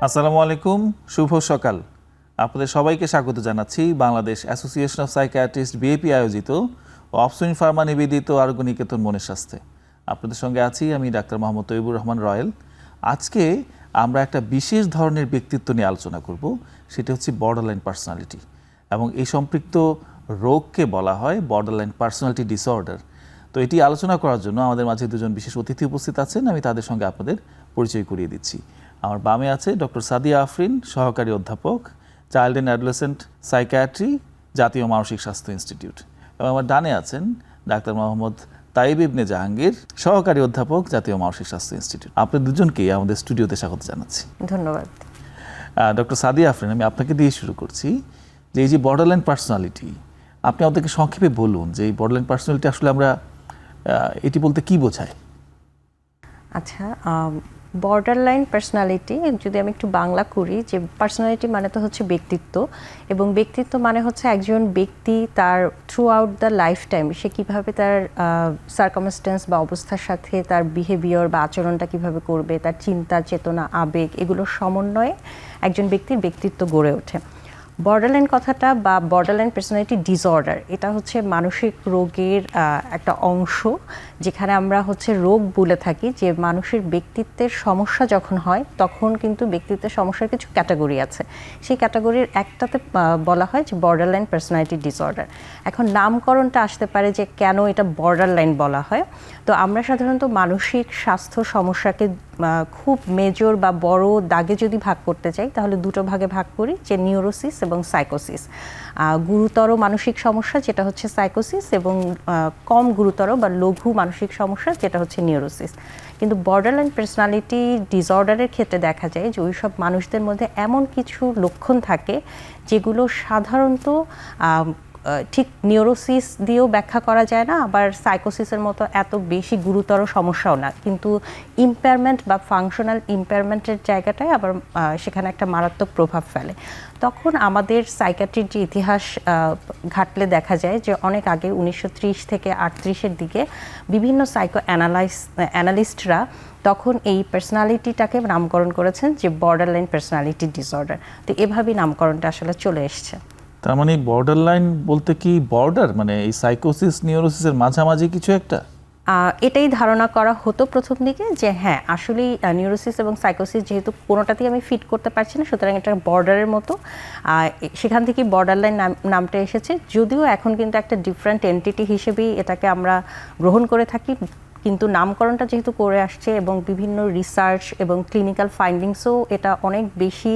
আসসালামু আলাইকুম, শুভ সকাল। আপনাদের সবাইকে স্বাগত জানাচ্ছি Bangladesh association of psychiatrist BAP আয়োজিত ও অপসুইন ফার্মা নিবেদিত আরোগ্য নিকেতন মনের স্বাস্থ্যে। আপনাদের সঙ্গে আছি আমি ডাক্তার মোহাম্মদ তৈবুর রহমান রয়েল। আজকে আমরা একটা বিশেষ ধরনের ব্যক্তিত্ব নিয়ে আলোচনা করব, সেটা হচ্ছে বর্ডারলাইন পার্সোনালিটি, এবং এই সম্পৃক্ত রোগকে বলা হয় বর্ডারলাইন পার্সোনালিটি ডিসঅর্ডার। তো এটি আলোচনা করার জন্য আমাদের মাঝে দুজন বিশেষ অতিথি উপস্থিত আছেন। আমি তাদের সঙ্গে আপনাদের পরিচয় করিয়ে দিচ্ছি। আমার বামে আছে ডক্টর সাদিয়া আফরিন, সহকারী অধ্যাপক, চাইল্ড অ্যান্ড অ্যাডোলেসেন্ট সাইকিয়াট্রি, জাতীয় মানসিক স্বাস্থ্য ইনস্টিটিউট। এবং আমার ডানে আছেন ডাক্তার মোহাম্মদ তাইব ইবনে জাহাঙ্গীর, সহকারী অধ্যাপক, জাতীয় মানসিক স্বাস্থ্য ইনস্টিটিউট। আপনাদের দুজনকেই আমাদের স্টুডিওতে স্বাগত জানাচ্ছি। ধন্যবাদ। ডক্টর সাদিয়া আফরিন, আমি আপনাকে দিয়ে শুরু করছি যে এই যে বর্ডারলাইন পার্সোনালিটি, আপনি আমাদেরকে সংক্ষেপে বলুন যে এই বর্ডারলাইন পার্সোনালিটি আসলে আমরা এটি বলতে কি বোঝায়? আচ্ছা, বর্ডারলাইন পার্সোনালিটি যদি আমি একটু বাংলা করি, যে পার্সোনালিটি মানে তো হচ্ছে ব্যক্তিত্ব, এবং ব্যক্তিত্ব মানে হচ্ছে একজন ব্যক্তি তার throughout the lifetime সে কীভাবে তার সার্কামস্টেন্স বা অবস্থার সাথে তার বিহেভিয়ার বা আচরণটা কীভাবে করবে, তার চিন্তা, চেতনা, আবেগ, এগুলোর সমন্বয়ে একজন ব্যক্তির ব্যক্তিত্ব গড়ে ওঠে। বর্ডারলাইন কথাটা বা বর্ডারলাইন পার্সোনালিটি ডিসঅর্ডার, এটা হচ্ছে মানসিক রোগের একটা অংশ, যেখানে আমরা হচ্ছে রোগ বলে থাকি যে মানুষের ব্যক্তিত্বের সমস্যা যখন হয় তখন কিন্তু ব্যক্তিত্বের সমস্যার কিছু ক্যাটাগরি আছে। সেই ক্যাটাগরির একটাতে বলা হয় যে বর্ডারলাইন পার্সোনালিটি ডিসঅর্ডার। এখন নামকরণটা আসতে পারে যে কেন এটা বর্ডারলাইন বলা হয়। তো আমরা সাধারণত মানসিক স্বাস্থ্য সমস্যাকে খুব মেজর বা বড় দাগে যদি ভাগ করতে চাই তাহলে দুটো ভাগে ভাগ করি, যে নিউরোসিস এবং সাইকোসিস। গুরুতর মানসিক সমস্যা যেটা হচ্ছে সাইকোসিস, এবং কম গুরুতর বা লঘু মানসিক সমস্যা যেটা হচ্ছে নিউরোসিস। কিন্তু বর্ডারলাইন পার্সোনালিটি ডিসঅর্ডারের ক্ষেত্রে দেখা যায় যে ওই সব মানুষদের মধ্যে এমন কিছু লক্ষণ থাকে যেগুলো সাধারণত ঠিক নিউরোসিস দিয়েও ব্যাখ্যা করা যায় না, আবার সাইকোসিসের মতো এত বেশি গুরুতর সমস্যাও না, কিন্তু ইম্পেয়ারমেন্ট বা ফাংশনাল ইম্পেয়ারমেন্টের জায়গাটায় আবার সেখানে একটা মারাত্মক প্রভাব ফেলে। তখন আমাদের সাইকিয়াট্রির যে ইতিহাস ঘাটলে দেখা যায় যে অনেক আগে 1930 থেকে 38-এর দিকে বিভিন্ন সাইকো অ্যানালিস্টরা তখন এই পার্সোনালিটিটাকে নামকরণ করেছেন যে বর্ডারলাইন পার্সোনালিটি ডিসঅর্ডার। তো এভাবেই নামকরণটা আসলে চলে এসছে। তার মানে বর্ডারলাইন বলতে কি বর্ডার মানে এই সাইকোসিস নিউরোসিসের মাঝামাঝি কিছু একটা? এটাই ধারণা করা হতো প্রথম দিকে, যে হ্যাঁ আসলেই নিউরোসিস এবং সাইকোসিস যেহেতু কোনোটাতেই আমি ফিট করতে পারছি না, সুতরাং এটা বর্ডারের মতো, সেখান থেকে বর্ডারলাইন নামটা এসেছে। যদিও এখন কিন্তু একটা ডিফারেন্ট এন্টিটি হিসেবেই এটাকে আমরা গ্রহণ করে থাকি, কিন্তু নামকরণটা যেহেতু করে আসছে এবং বিভিন্ন রিসার্চ এবং ক্লিনিক্যাল ফাইন্ডিংসও এটা অনেক বেশি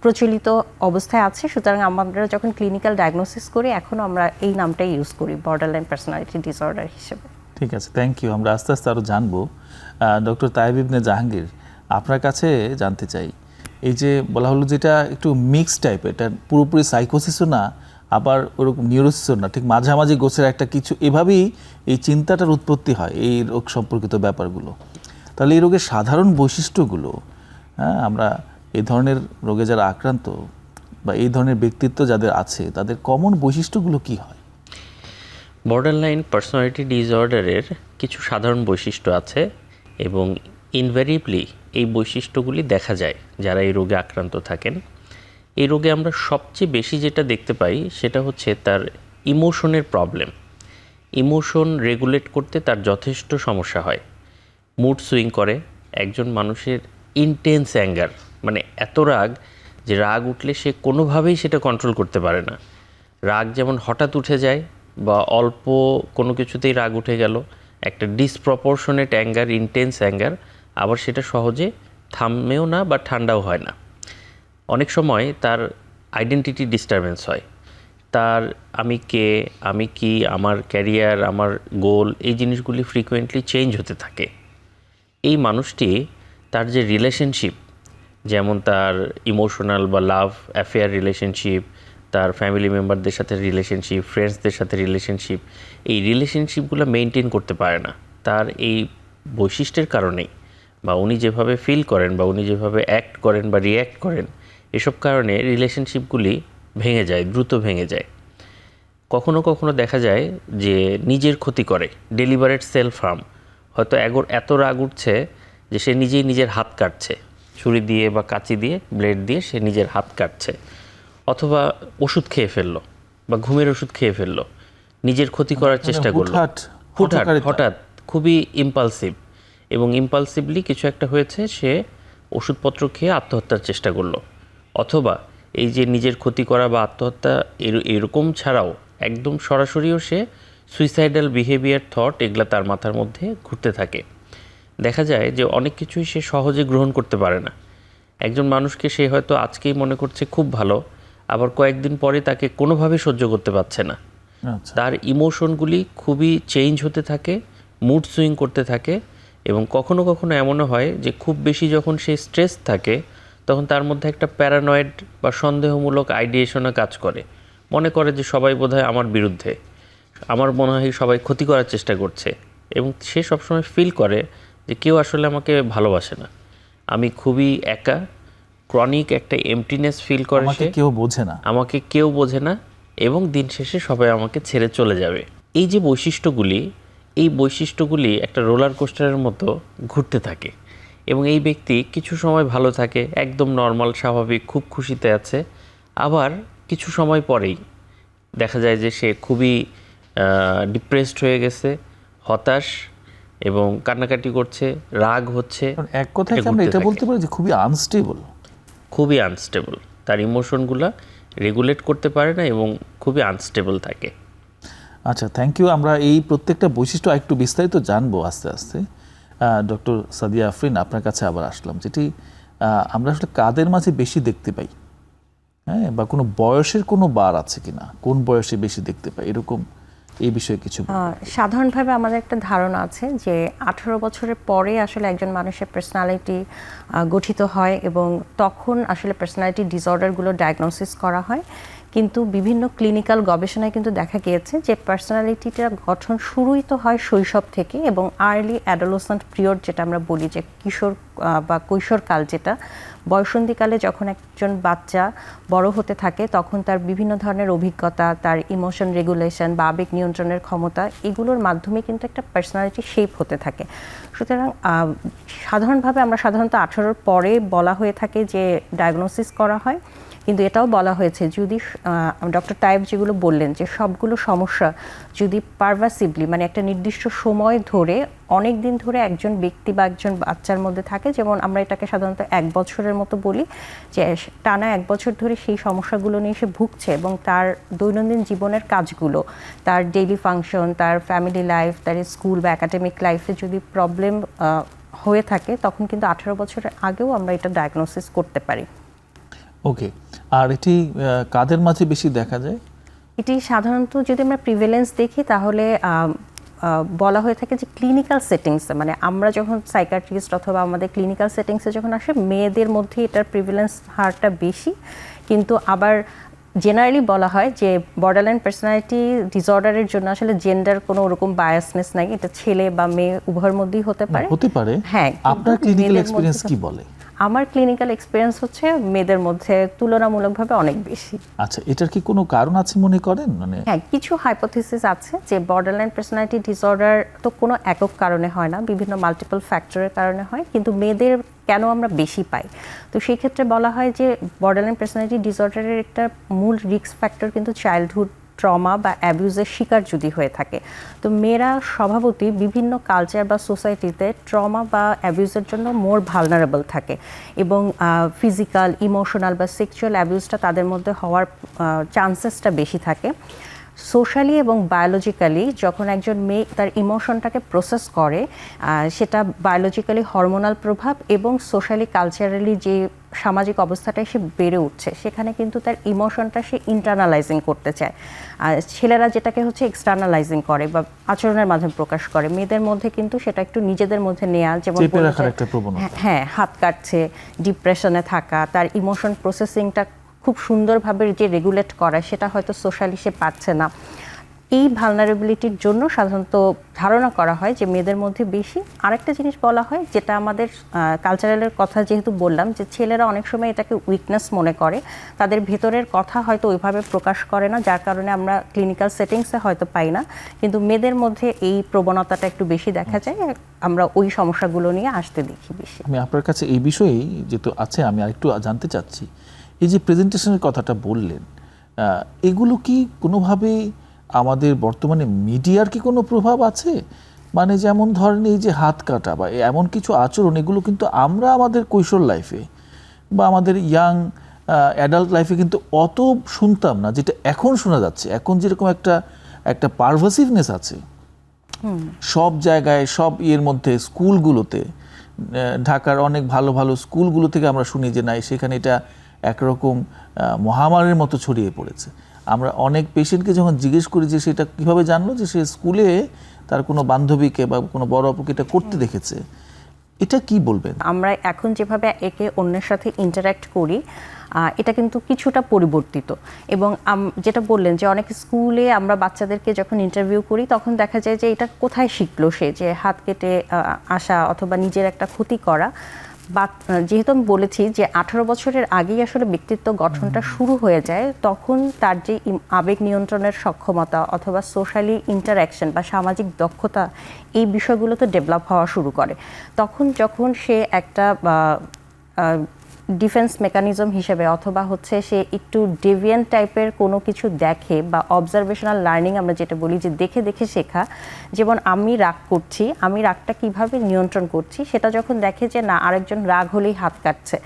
প্রচলিত অবস্থায় আছে, সুতরাং আমরা যখন ক্লিনিক্যাল ডায়াগনোসিস করি এখনও আমরা এই নামটাই ইউজ করি বর্ডারলাইন পার্সোনালিটি ডিসঅর্ডার হিসেবে। ঠিক আছে, থ্যাংক ইউ। আমরা আস্তে আস্তে আরও জানবো। ডক্টর তাইব ইবনে জাহাঙ্গীর, আপনার কাছে জানতে চাই, এই যে বলা হলো যেটা একটু মিক্স টাইপ, এটা পুরোপুরি সাইকোসিসও না আবার ওরকম নিউরোসিসও না, ঠিক মাঝামাঝি গোছের একটা কিছু, এভাবেই এই চিন্তাটার উৎপত্তি হয় এই রোগ সম্পর্কিত ব্যাপারগুলো। তাহলে এই রোগের সাধারণ বৈশিষ্ট্যগুলো, আমরা এই ধরনের রোগে যারা আক্রান্ত বা এই ধরনের ব্যক্তিত্ব যাদের আছে তাদের কমন বৈশিষ্ট্যগুলো কি হয়? বর্ডারলাইন পার্সোনালিটি ডিসঅর্ডারের কিছু সাধারণ বৈশিষ্ট্য আছে এবং ইনভ্যারিয়েবলি এই বৈশিষ্ট্যগুলি দেখা যায় যারা এই রোগে আক্রান্ত থাকেন। এই রোগে আমরা সবচেয়ে বেশি যেটা দেখতে পাই সেটা হচ্ছে তার ইমোশনের প্রবলেম। ইমোশন রেগুলেট করতে তার যথেষ্ট সমস্যা হয়। মুড সুইং করে, একজন মানুষের ইন্টেন্স অ্যাঙ্গার, মানে এত রাগ যে রাগ উঠলে সে কোনোভাবেই সেটা কন্ট্রোল করতে পারে না। রাগ যেমন হঠাৎ উঠে যায় বা অল্প কোনো কিছুতেই রাগ উঠে গেল, একটা ডিসপ্রপোর্শনেট অ্যাঙ্গার, ইন্টেন্স অ্যাঙ্গার, আবার সেটা সহজে থামেও না বা ঠান্ডাও হয় না। অনেক সময় তার আইডেন্টিটি ডিস্টারবেন্স হয়, তার আমি কে, আমি কি, আমার ক্যারিয়ার, আমার গোল, এই জিনিসগুলি ফ্রিকোয়েন্টলি চেঞ্জ হতে থাকে। এই মানুষটি তার যে রিলেশনশিপ, যেমন তার ইমোশনাল বা লাভ অ্যাফেয়ার রিলেশনশিপ, তার ফ্যামিলি মেম্বারদের সাথে রিলেশনশিপ, ফ্রেন্ডসদের সাথে রিলেশনশিপ, এই রিলেশনশিপগুলো মেনটেন করতে পারে না। তার এই বৈশিষ্ট্যের কারণেই, বা উনি যেভাবে ফিল করেন বা উনি যেভাবে অ্যাক্ট করেন বা রিয়্যাক্ট করেন, এসব কারণে রিলেশনশিপগুলি ভেঙে যায়, দ্রুত ভেঙে যায়। কখনো কখনো দেখা যায় যে নিজের ক্ষতি করে, ডেলিবারেট সেলফ হার্ম, হয়তো এত রাগ উঠছে যে সে নিজেই নিজের হাত কাটছে, ছুরি দিয়ে বা কাঁচি দিয়ে ব্লেড দিয়ে সে নিজের হাত কাটছে, অথবা ওষুধ খেয়ে ফেললো বা ঘুমের ওষুধ খেয়ে ফেললো, নিজের ক্ষতি করার চেষ্টা করলো হুটহাট হঠাৎ, খুবই ইম্পালসিভ, এবং ইম্পালসিভলি কিছু একটা হয়েছে, সে ওষুধপত্র খেয়ে আত্মহত্যার চেষ্টা করলো। অথবা এই যে নিজের ক্ষতি করা বা আত্মহত্যা এরকম ছাড়াও একদম সরাসরিও সে সুইসাইডাল বিহেভিয়ার থট এগুলা তার মাথার মধ্যে ঘুরতে থাকে। দেখা যায় যে অনেক কিছুই সে সহজে গ্রহণ করতে পারে না। একজন মানুষকে সে হয়তো আজকেই মনে করছে খুব ভালো, আবার কয়েকদিন পরে তাকে কোনোভাবে সহ্য করতে পারছে না। তার ইমোশনগুলি খুবই চেঞ্জ হতে থাকে, মুড সুইং করতে থাকে, এবং কখনো কখনো এমনও হয় যে খুব বেশি যখন সে স্ট্রেস থাকে তখন তার মধ্যে একটা প্যারানয়েড বা সন্দেহমূলক আইডিয়েশনে কাজ করে, মনে করে যে সবাই বোধহয় আমার বিরুদ্ধে, আমার মনে হয় সবাই ক্ষতি করার চেষ্টা করছে, এবং সে সবসময় ফিল করে যে কেউ আসলে আমাকে ভালোবাসে না, আমি খুবই একা, ক্রনিক একটা এমটিনেস ফিল করে, সে কেউ বোঝে না, আমাকে কেউ বোঝে না, এবং দিন শেষে সবাই আমাকে ছেড়ে চলে যাবে। এই যে বৈশিষ্ট্যগুলি একটা রোলার কোস্টারের মতো ঘুরতে থাকে, এবং এই ব্যক্তি কিছু সময় ভালো থাকে, একদম নর্মাল স্বাভাবিক খুব খুশিতে আছে, আবার কিছু সময় পরেই দেখা যায় যে সে খুবই ডিপ্রেসড হয়ে গেছে, হতাশ, এবং কান্নাকাটি করছে, রাগ হচ্ছে। এক কথায় আমরা এটা বলতে পারি যে খুবই আনস্টেবল, তার ইমোশনগুলো রেগুলেট করতে পারে না এবং খুবই আনস্টেবল থাকে। আচ্ছা, থ্যাংক ইউ। আমরা এই প্রত্যেকটা বৈশিষ্ট্য একটু বিস্তারিত জানবো আস্তে আস্তে। ডক্টর সাদিয়া আফরিন, আপনার কাছে আবার আসলাম, যেটি আমরা আসলে কাদের মাঝে বেশি দেখতে পাই, হ্যাঁ, বা কোনো বয়সের কোনো বার আছে কিনা, কোন বয়সে বেশি দেখতে পাই, এরকম এই বিষয়ে কিছু? সাধারণভাবে আমাদের একটা ধারণা আছে যে 18 বছরের পরে আসলে একজন মানুষের পার্সোনালিটি গঠিত হয়, এবং তখন আসলে পার্সোনালিটি ডিসঅর্ডারগুলো ডায়াগনোসিস করা হয়। কিন্তু বিভিন্ন ক্লিনিক্যাল গবেষণায় কিন্তু দেখা গিয়েছে যে পার্সোনালিটিটার গঠন শুরুই তো হয় শৈশব থেকে, এবং আর্লি অ্যাডোলেসেন্ট পিরিয়ড যেটা আমরা বলি, যে কিশোর বা কৈশোরকাল, যেটা বয়সন্ধিকালে যখন একজন বাচ্চা বড় হতে থাকে তখন তার বিভিন্ন ধরনের অভিজ্ঞতা, তার ইমোশন রেগুলেশন বা আবেগ নিয়ন্ত্রণের ক্ষমতা, এগুলোর মাধ্যমে কিন্তু একটা পার্সোনালিটি শেপ হতে থাকে। সুতরাং সাধারণভাবে আমরা সাধারণত 18-র পরে বলা হয়ে থাকে যে ডায়াগনোসিস করা হয়, কিন্তু এটাও বলা হয়েছে যদি ডক্টর তায়েব যেগুলো বললেন যে সবগুলো সমস্যা যদি পারভাসিভলি, মানে একটা নির্দিষ্ট সময় ধরে অনেক দিন ধরে একজন ব্যক্তি বা একজন বাচ্চার মধ্যে থাকে, যেমন আমরা এটাকে সাধারণত 1 বছরের মতো বলি, যে টানা 1 বছর ধরে সেই সমস্যাগুলো নিয়ে সে ভুগছে, এবং তার দৈনন্দিন জীবনের কাজগুলো, তার ডেইলি ফাংশন, তার ফ্যামিলি লাইফ, তার স্কুল বা একাডেমিক লাইফে যদি প্রবলেম হয়ে থাকে, তখন কিন্তু 18 বছরের আগেও আমরা এটা ডায়াগনোসিস করতে পারি। ওকে, আর এটি কাদের মাঝে বেশি দেখা যায়? এটি সাধারণত যদি আমরা প্রিভেলেন্স দেখি তাহলে বলা হয়ে থাকে যে ক্লিনিক্যাল সেটিংসে, মানে আমরা যখন সাইকিয়াট্রিস্ট অথবা আমাদের ক্লিনিক্যাল সেটিংসে যখন আসে, মেয়েদের মধ্যে এটার প্রিভেলেন্স হারটা বেশি। কিন্তু আবার জেনারেলি বলা হয় যে বর্ডারলাইন পার্সোনালিটি ডিসঅর্ডারের জন্য আসলে জেন্ডার কোনো ওরকম বায়াসনেস নাই, এটা ছেলে বা মেয়ে উভয়ের মধ্যেই হতে পারে। হ্যাঁ, আপনার ক্লিনিক্যাল এক্সপেরিয়েন্স কি বলে? আমার ক্লিনিক্যাল এক্সপেরিয়েন্স হচ্ছে মেয়েদের মধ্যে তুলনামূলকভাবে অনেক বেশি। আচ্ছা, এটার কি কোনো কারণ আছে মনে করেন? মানে হ্যাঁ, কিছু হাইপোথিসিস আছে যে বর্ডারলাইন পার্সোনালিটি ডিসঅর্ডার তো কোনো একক কারণে হয় না, বিভিন্ন মাল্টিপল ফ্যাক্টরের কারণে হয়, কিন্তু মেয়েদের কেন আমরা বেশি পাই? তো সেই ক্ষেত্রে বলা হয় যে বর্ডারলাইন পার্সোনালিটি ডিসঅর্ডারের একটা মূল রিস্ক ফ্যাক্টর কিন্তু চাইল্ডহুড ট্রমা বা অ্যাবিউজের শিকার যদি হয়ে থাকে। তো মেয়েরা স্বভাবতই বিভিন্ন কালচার বা সোসাইটিতে ট্রমা বা অ্যাবিউজের জন্য মোর ভালনারেবল থাকে, এবং ফিজিক্যাল, ইমোশনাল বা সেক্সুয়াল অ্যাবিউজটা তাদের মধ্যে হওয়ার চান্সেসটা বেশি থাকে। সোশ্যালি এবং বায়োলজিক্যালি যখন একজন মেয়ে তার ইমোশনটাকে প্রসেস করে, সেটা বায়োলজিক্যালি হরমোনাল প্রভাব এবং সোশ্যালি কালচারালি যে সামাজিক অবস্থাটায় সে বেড়ে উঠছে, সেখানে কিন্তু তার ইমোশনটা সে ইন্টারনালাইজিং করতে চায়। আর ছেলেরা যেটাকে হচ্ছে এক্সটার্নালাইজিং করে বা আচরণের মাধ্যমে প্রকাশ করে, মেয়েদের মধ্যে কিন্তু সেটা একটু নিজেদের মধ্যে নেওয়া, যেমন হ্যাঁ, হাত কাটছে, ডিপ্রেশনে থাকা, তার ইমোশন প্রসেসিংটা খুব সুন্দরভাবে যে রেগুলেট করা, সেটা হয়তো সোশ্যালি সে পাচ্ছে না। এই ভালনারেবিলিটির জন্য সাধারণত ধারণা করা হয় যে মেয়েদের মধ্যে বেশি। আরেকটা জিনিস বলা হয়, যেটা আমাদের কালচারালের কথা যেহেতু বললাম, যে ছেলেরা অনেক সময় এটাকে উইকনেস মনে করে, তাদের ভেতরের কথা হয়তো ওইভাবে প্রকাশ করে না, যার কারণে আমরা ক্লিনিক্যাল সেটিংসে হয়তো পাই না, কিন্তু মেয়েদের মধ্যে এই প্রবণতাটা একটু বেশি দেখা যায়। আমরা ওই সমস্যাগুলো নিয়ে আসতে দেখি বেশি। আমি আপনার কাছে এই বিষয়েই যেহেতু আছে, আমি আরেকটু জানতে চাচ্ছি, এই যে প্রেজেন্টেশনের কথাটা বললেন, এগুলো কি কোনোভাবে আমাদের বর্তমানে মিডিয়ার কি কোনো প্রভাব আছে? মানে যেমন ধরেন এই যে হাত কাটা বা এমন কিছু আচরণ, এগুলো কিন্তু আমরা আমাদের কৈশোর লাইফে বা আমাদের ইয়াং অ্যাডাল্ট লাইফে কিন্তু অত শুনতাম না, যেটা এখন শোনা যাচ্ছে। এখন যেরকম একটা পারভাসিভনেস আছে সব জায়গায়, সব ইয়ের মধ্যে, স্কুলগুলোতে, ঢাকার অনেক ভালো ভালো স্কুলগুলো থেকে আমরা শুনি যে না, সেখানে এটা একরকম মহামারীর মতো ছড়িয়ে পড়েছে। আমরা অনেক পেশেন্টকে যখন জিজ্ঞেস করি যে সেটা কীভাবে জানলো, যে সে স্কুলে তার কোনো বান্ধবীকে বা কোনো বড় আপুকে এটা করতে দেখেছে, এটা কি বলবেন? আমরা এখন যেভাবে একে অন্যের সাথে ইন্টারঅ্যাক্ট করি, এটা কিন্তু কিছুটা পরিবর্তিত। এবং যেটা বললেন যে অনেক স্কুলে আমরা বাচ্চাদেরকে যখন ইন্টারভিউ করি, তখন দেখা যায় যে এটা কোথায় শিখলো সে, যে হাত কেটে আসা অথবা নিজের একটা ক্ষতি করা। বা যেহেতু আমি বলেছি যে 18 বছরের আগেই আসলে ব্যক্তিত্ব গঠনটা শুরু হয়ে যায়, তখন তার যে আবেগ নিয়ন্ত্রণের সক্ষমতা অথবা সোশ্যালি ইন্টারঅ্যাকশন বা সামাজিক দক্ষতা, এই বিষয়গুলোতে ডেভেলপ হওয়া শুরু করে। তখন যখন সে একটা ডিফেন্স মেকানিজম হিসেবে অথবা হচ্ছে সে একটু ডেভিয়েন্ট টাইপের কোনো কিছু দেখে, বা অবজারভেশনাল লার্নিং আমরা যেটা বলি, যে দেখে দেখে শেখা। যেমন আমি রাগ করছি, আমি রাগটা কিভাবে নিয়ন্ত্রণ করছি, সেটা যখন দেখে যে না, আরেকজন রাগ হলেই হাত কাটছে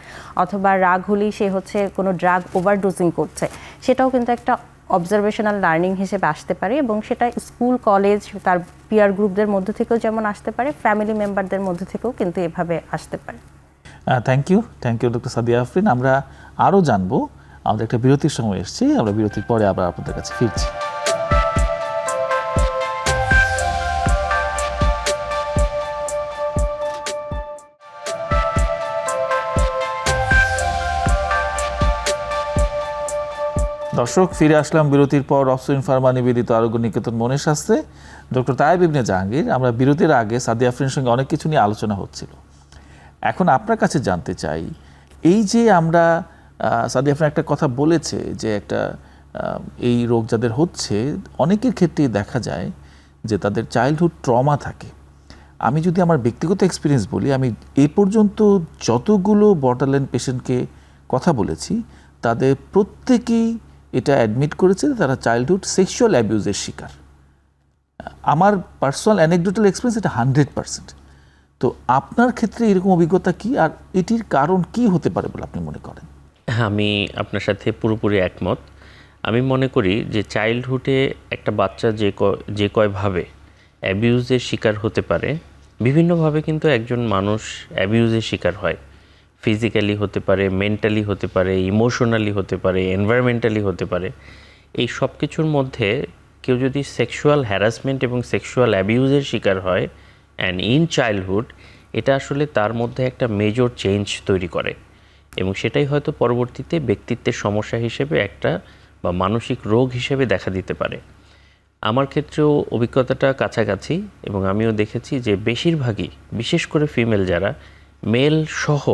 অথবা রাগ হলেই সে হচ্ছে কোনো ড্রাগ ওভারডোজিং করছে, সেটাও কিন্তু একটা অবজারভেশনাল লার্নিং হিসেবে আসতে পারে। এবং সেটা স্কুল, কলেজ, তার পিয়ার গ্রুপদের মধ্যে থেকেও যেমন আসতে পারে, ফ্যামিলি মেম্বারদের মধ্যে থেকেও কিন্তু এভাবে আসতে পারে। Thank you doctor Sadia Afrin. আমরা আরও জানবো, আমাদের একটা বিরতির সময় এসেছি, আমরা বিরতির পরে আবার আপনাদের কাছে ফিরছি। দর্শক, ফিরে আসলাম বিরতির পর। অফসুইন ফার্মা নিবেদিত আরোগ্য নিকেতন মনের স্বাস্থ্যে ডক্টর তায়েব ইবনে জাহাঙ্গীর। আমরা বিরতির আগে সাদিয়া আফরিনের সঙ্গে অনেক কিছু নিয়ে আলোচনা হচ্ছিল। এখন আপনার কাছে জানতে চাই, এই যে আমরা সাদিয়া আফরিন একটা কথা বলেছে যে একটা এই রোগ যাদের হচ্ছে, অনেকের ক্ষেত্রেই দেখা যায় যে তাদের চাইল্ডহুড ট্রমা থাকে। আমি যদি আমার ব্যক্তিগত এক্সপিরিয়েন্স বলি, আমি এ পর্যন্ত যতগুলো বর্ডারলাইন পেশেন্টকে কথা বলেছি, তাদের প্রত্যেকেই এটা অ্যাডমিট করেছে তারা চাইল্ডহুড সেক্সুয়াল অ্যাবিউজের শিকার। আমার পার্সোনাল অ্যানেকডোটাল এক্সপিরিয়েন্স এটা 100%। তো আপনার ক্ষেত্রে এরকম অভিজ্ঞতা কি, আর এটির কারণ কি হতে পারে বলে আপনি মনে করেন? আমি আপনার সাথে পুরোপুরি একমত। আমি মনে করি যে চাইল্ডহুডে একটা বাচ্চা যে কয়ভাবে অ্যাবিউজের শিকার হতে পারে, বিভিন্নভাবে কিন্তু একজন মানুষ অ্যাবিউজের শিকার হয়। ফিজিক্যালি হতে পারে, মেন্টালি হতে পারে, ইমোশনালি হতে পারে, এনভায়রনমেন্টালি হতে পারে। এই সব কিছুর মধ্যে কেউ যদি সেক্সুয়াল হ্যারাসমেন্ট এবং সেক্সুয়াল অ্যাবিউজের শিকার হয় অ্যান্ড ইন চাইল্ডহুড, এটা আসলে তার মধ্যে একটা মেজর চেঞ্জ তৈরি করে এবং সেটাই হয়তো পরবর্তীতে ব্যক্তিত্বের সমস্যা হিসেবে একটা বা মানসিক রোগ হিসেবে দেখা দিতে পারে। আমার ক্ষেত্রেও অভিজ্ঞতাটা কাছাকাছি এবং আমিও দেখেছি যে বেশিরভাগই, বিশেষ করে ফিমেল যারা, মেল সহ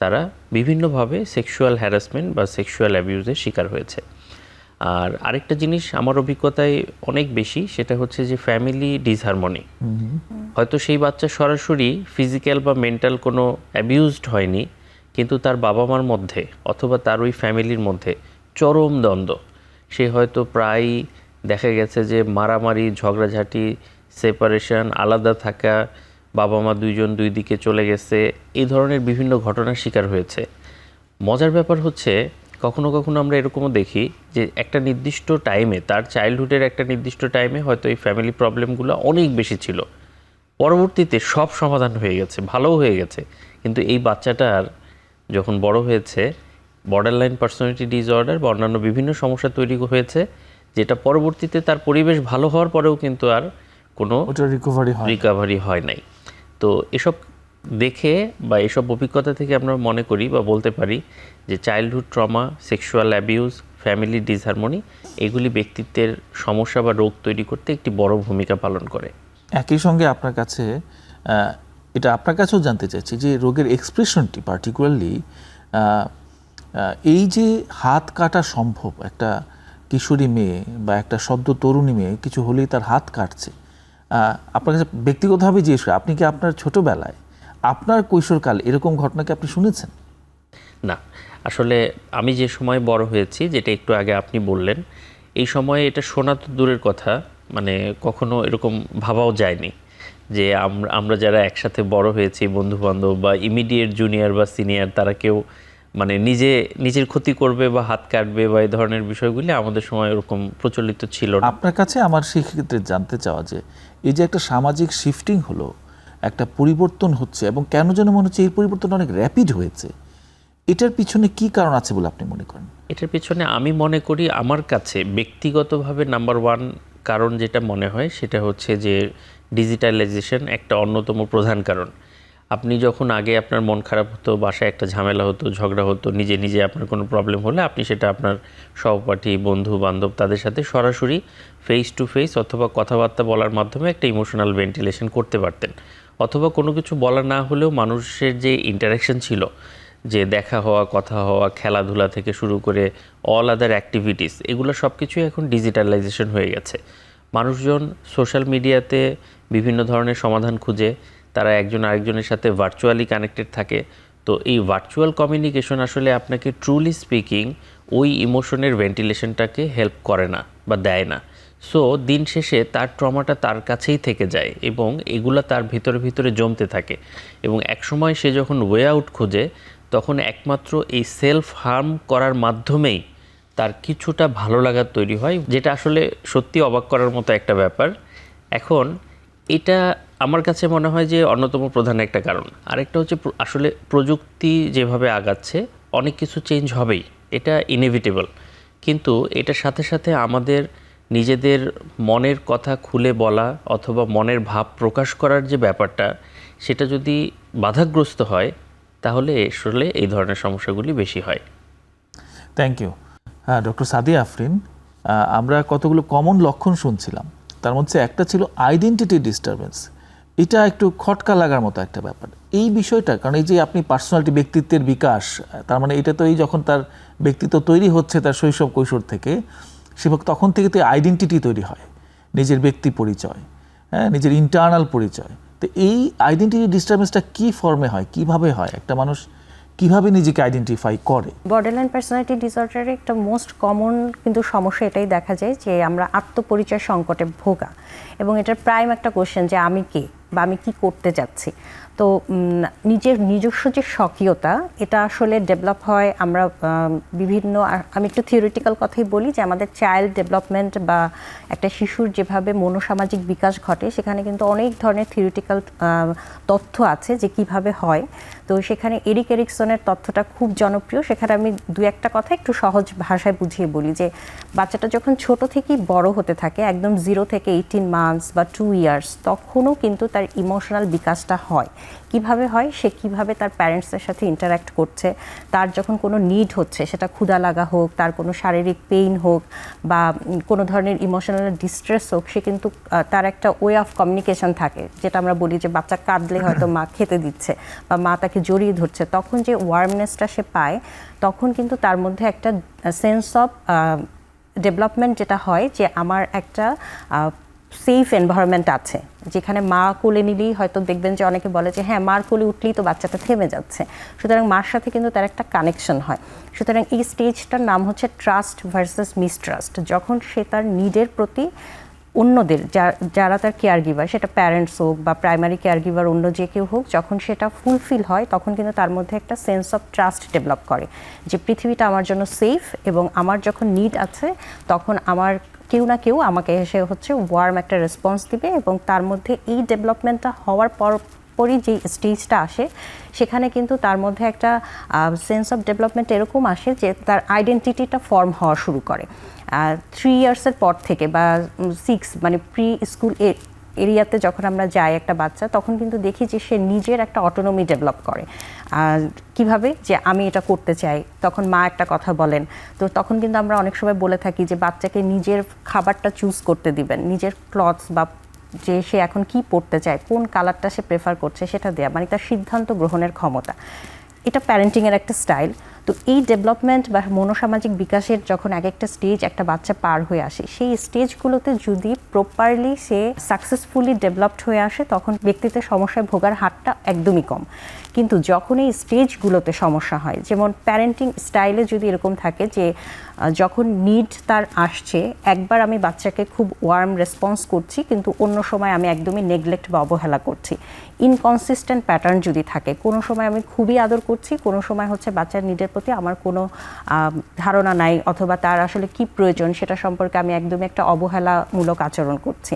তারা বিভিন্নভাবে সেক্সুয়াল হ্যারাসমেন্ট বা সেক্সুয়াল অ্যাবিউজের শিকার হয়েছে। আর আরেকটা জিনিস আমার অভিজ্ঞতায় অনেক বেশি, সেটা হচ্ছে যে ফ্যামিলি ডিসহারমনি। হয়তো সেই বাচ্চা সরাসরি ফিজিক্যাল বা মেন্টাল কোনো অ্যাবিউজড হয়নি, কিন্তু তার বাবা মার মধ্যে অথবা তার ওই ফ্যামিলির মধ্যে চরম দ্বন্দ্ব। সে হয়তো প্রায় দেখা গেছে যে মারামারি, ঝগড়াঝাটি, সেপারেশন, আলাদা থাকা, বাবা মা দুইজন দুই দিকে চলে গেছে, এই ধরনের বিভিন্ন ঘটনার শিকার হয়েছে। মজার ব্যাপার হচ্ছে, কখনো কখনো আমরা এরকমও দেখি যে একটা নির্দিষ্ট টাইমে, তার চাইল্ডহুডের একটা নির্দিষ্ট টাইমে হয়তো এই ফ্যামিলি প্রবলেমগুলো অনেক বেশি ছিল, পরবর্তীতে সব সমাধান হয়ে গেছে, ভালোও হয়ে গেছে, কিন্তু এই বাচ্চাটার যখন বড় হয়েছে বর্ডারলাইন পার্সোনালিটি ডিসঅর্ডার বা অন্যান্য বিভিন্ন সমস্যা তৈরি হয়েছে, যেটা পরবর্তীতে তার পরিবেশ ভালো হওয়ার পরেও কিন্তু আর কোনো রিকভারি হয় নাই। তো এসব দেখে বা এসব অভিজ্ঞতা থেকে আমরা মনে করি বা বলতে পারি যে childhood trauma, sexual abuse, family disharmony, এগুলি ব্যক্তিত্বের সমস্যা বা রোগ তৈরি করতে একটি বড় ভূমিকা পালন করে। একই সঙ্গে আপনার কাছে এটা আপনার কাছেও জানতে চাইছি যে রোগের এক্সপ্রেশনটি পার্টিকুলারলি এই যে হাত কাটা সম্ভব, একটা কিশোরী মেয়ে বা একটা সদ্য তরুণী মেয়ে কিছু হলেই তার হাত কাটছে, আপনার কাছে ব্যক্তিগতভাবে জিজ্ঞেস করি, আপনি কি আপনার ছোটবেলায় আপনার কৈশোরকাল এরকম ঘটনা কি আপনি শুনেছেন? না, আসলে আমি যে সময় বড় হয়েছি, যেটা একটু আগে আপনি বললেন, এই সময়ে এটা শোনা তো দূরের কথা, মানে কখনো এরকম ভাবাও যায়নি যে আমরা যারা একসাথে বড় হয়েছি, বন্ধু বান্ধব বা ইমিডিয়েট জুনিয়র বা সিনিয়র, তারা কেউ মানে নিজের ক্ষতি করবে বা হাত কাটবে বা এই ধরনের বিষয়গুলি আমাদের সময় এরকম প্রচলিত ছিল না। আপনার কাছে আমার সেক্ষেত্রে জানতে চাওয়া যে এই যে একটা সামাজিক শিফটিং হলো, একটা পরিবর্তন হচ্ছে, এবং কেন যেন মনে হচ্ছে এই পরিবর্তন অনেক র্যাপিড হয়েছে, এটার পিছনে কি কারণ আছে বলে আপনি মনে করেন? এটার পিছনে আমি মনে করি, আমার কাছে ব্যক্তিগতভাবে নাম্বার ওয়ান কারণ যেটা মনে হয় সেটা হচ্ছে যে ডিজিটালাইজেশন একটা অন্যতম প্রধান কারণ। আপনি যখন আগে আপনার মন খারাপ হতো, বাসায় একটা ঝামেলা হতো, ঝগড়া হতো, নিজে আপনার কোনো প্রবলেম হলে আপনি সেটা আপনার সহপাঠী, বন্ধু বান্ধব তাদের সাথে সরাসরি ফেস টু ফেস অথবা কথাবার্তা বলার মাধ্যমে একটা ইমোশনাল ভেন্টিলেশন করতে পারতেন। অথবা কোনো কিছু বলা না হলেও মানুষের যে ইন্টারাকশন ছিল, যে দেখা হওয়া, কথা হওয়া, খেলাধুলা থেকে শুরু করে অল আদার অ্যাক্টিভিটিস, এগুলো সব কিছুই এখন ডিজিটালাইজেশন হয়ে গেছে। মানুষজন সোশ্যাল মিডিয়াতে বিভিন্ন ধরনের সমাধান খুঁজে, তারা একজন আরেকজনের সাথে ভার্চুয়ালি কানেক্টেড থাকে। তো এই ভার্চুয়াল কমিউনিকেশন আসলে আপনাকে ট্রুলি স্পিকিং ওই ইমোশনের ভেন্টিলেশনটাকে হেল্প করে না বা দেয় না। সো দিন শেষে তার ট্রমাটা তার কাছেই থেকে যায় এবং এগুলা তার ভিতরে জমতে থাকে, এবং একসময় সে যখন ওয়ে আউট খোঁজে তখন একমাত্র এই সেলফ হার্ম করার মাধ্যমেই তার কিছুটা ভালো লাগার তৈরি হয়, যেটা আসলে সত্যি অবাক করার মতো একটা ব্যাপার। এখন এটা আমার কাছে মনে হয় যে অন্যতম প্রধান একটা কারণ। আরেকটা হচ্ছে আসলে প্রযুক্তি যেভাবে আগাচ্ছে অনেক কিছু চেঞ্জ হবেই, এটা ইনএভিটেবল। কিন্তু এটার সাথে সাথে আমাদের নিজেদের মনের কথা খুলে বলা অথবা মনের ভাব প্রকাশ করার যে ব্যাপারটা, সেটা যদি বাধাগ্রস্ত হয় তাহলে আসলে এই ধরনের সমস্যাগুলি বেশি হয়। Thank you. হ্যাঁ, ডক্টর সাদিয়া আফরিন, আমরা কতগুলো কমন লক্ষণ শুনছিলাম, তার মধ্যে একটা ছিল আইডেন্টিটি ডিস্টারবেন্স। এটা একটু খটকা লাগার মতো একটা ব্যাপার এই বিষয়টা, কারণ এই যে আপনি পার্সোনালিটি, ব্যক্তিত্বের বিকাশ, তার মানে এটা তো এই যখন তার ব্যক্তিত্ব তৈরি হচ্ছে তার শৈশব কৈশোর থেকে, সে তখন থেকে তো আইডেন্টিটি তৈরি হয়, নিজের ব্যক্তি পরিচয়, হ্যাঁ, নিজের ইন্টারনাল পরিচয়। তো এই আইডেন্টিটি ডিস্টারবেন্সটা কী ফর্মে হয়, কিভাবে হয়, একটা মানুষ কিভাবে নিজেকে আইডেন্টিফাই করে? বর্ডারলাইন পার্সোনালিটি ডিসঅর্ডারে একটা মোস্ট কমন কিন্তু সমস্যা এটাই দেখা যায় যে আমরা আত্মপরিচয় সংকটে ভোগা, এবং এটার প্রাইম একটা কোশ্চেন যে আমি কে বা আমি কি করতে যাচ্ছি। তো নিজস্ব যে স্বকীয়তা, এটা আসলে ডেভেলপ হয় আমরা বিভিন্ন, আমি একটু থিওরিটিক্যাল কথাই বলি, যে আমাদের চাইল্ড ডেভেলপমেন্ট বা একটা শিশুর যেভাবে মনোসামাজিক বিকাশ ঘটে, সেখানে কিন্তু অনেক ধরনের থিওরিটিক্যাল তথ্য আছে যে কিভাবে হয়। তো সেখানে এরিক এরিকসনের তথ্যটা খুব জনপ্রিয়, সেখানে আমি দু একটা কথা একটু সহজ ভাষায় বুঝিয়ে বলি যে বাচ্চাটা যখন ছোট থেকেই বড় হতে থাকে, একদম 0 থেকে 18 মান্থস বা 2 ইয়ার্স, তখনও কিন্তু তার ইমোশনাল বিকাশটা হয়। কিভাবে হয়, সে কিভাবে তার প্যারেন্টসের সাথে ইন্টারাক্ট করছে, তার যখন কোনো নিড হচ্ছে, সেটা ক্ষুধা লাগা হোক, তার কোনো শারীরিক পেইন হোক বা কোনো ধরনের ইমোশনাল ডিস্ট্রেস হোক, সে কিন্তু তার একটা ওয়ে অফ কমিউনিকেশন থাকে, যেটা আমরা বলি যে বাচ্চা কাঁদলে হয়তো মা খেতে দিচ্ছে বা মা তাকে জড়িয়ে ধরছে, তখন যে ওয়ার্মনেসটা সে পায়, তখন কিন্তু তার মধ্যে একটা সেন্স অফ ডেভেলপমেন্ট যেটা হয়, যে আমার একটা সেফ এনভায়রনমেন্ট আছে, যেখানে মা কোলে নিলেই হয়তো দেখবেন যে অনেকে বলে যে হ্যাঁ, মার কোলে উঠলেই তো বাচ্চাটা থেমে যাচ্ছে। সুতরাং মার সাথে কিন্তু তার একটা কানেকশন হয়। সুতরাং এই স্টেজটার নাম হচ্ছে ট্রাস্ট ভার্সেস মিসট্রাস্ট। যখন সে তার নিডের প্রতি অন্যদের, যারা তার কেয়ার গিভার, সেটা প্যারেন্টস হোক বা প্রাইমারি কেয়ার গিভার অন্য যে কেউ হোক, যখন সেটা ফুলফিল হয়, তখন কিন্তু তার মধ্যে একটা সেন্স অফ ট্রাস্ট ডেভেলপ করে, যে পৃথিবীটা আমার জন্য সেফ, এবং আমার যখন নিড আছে তখন আমার কেউ না কেউ আমাকে এসে হচ্ছে ওয়ার্ম একটা রেসপন্স দিবে। এবং তার মধ্যে এই ডেভেলপমেন্টটা হওয়ার পরই যে স্টেজটা আসে, সেখানে কিন্তু তার মধ্যে একটা সেন্স অফ ডেভেলপমেন্ট এরকম আসে যে তার আইডেন্টিটিটা ফর্ম হওয়া শুরু করে 3 ইয়ার্সের পর থেকে, বা 6 মানে প্রি স্কুল এরিয়াতে যখন আমরা যাই একটা বাচ্চা, তখন কিন্তু দেখি যে সে নিজের একটা অটোনমি ডেভেলপ করে। আর কিভাবে, যে আমি এটা করতে চাই, তখন মা একটা কথা বলেন, তো তখন কিন্তু আমরা অনেক সময় বলে থাকি যে বাচ্চাকে নিজের খাবারটা চুজ করতে দিবেন, নিজের ক্লথস বা যে সে এখন কি পড়তে চায়, কোন কালারটা সে প্রেফার করছে সেটা দেয়া, মানে তার সিদ্ধান্ত গ্রহণের ক্ষমতা। এটা প্যারেন্টিংয়ের একটা স্টাইল। তো এই ডেভেলপমেন্ট বা মনোসামাজিক বিকাশের যখন এক একটা স্টেজ একটা বাচ্চা পার হয়ে আসে, সেই স্টেজগুলোতে যদি প্রপারলি সে সাকসেসফুলি ডেভেলপড হয়ে আসে, তখন ব্যক্তিত্বের সমস্যায় ভোগার হারটা একদমই কম। কিন্তু যখন এই স্টেজগুলোতে সমস্যা হয়, যেমন প্যারেন্টিং স্টাইলে যদি এরকম থাকে যে যখন নিড তার আসছে, একবার আমি বাচ্চাকে খুব ওয়ার্ম রেসপন্স করছি, কিন্তু অন্য সময় আমি একদমই নেগলেক্ট বা অবহেলা করছি। ইনকনসিস্টেন্ট প্যাটার্ন যদি থাকে, কোনো সময় আমি খুবই আদর করছি, কোনো সময় হচ্ছে বাচ্চার নিডের প্রতি আমার কোনো ধারণা নাই, অথবা তার আসলে কি প্রয়োজন সেটা সম্পর্কে আমি একদমই একটা অবহেলামূলক আচরণ করছি।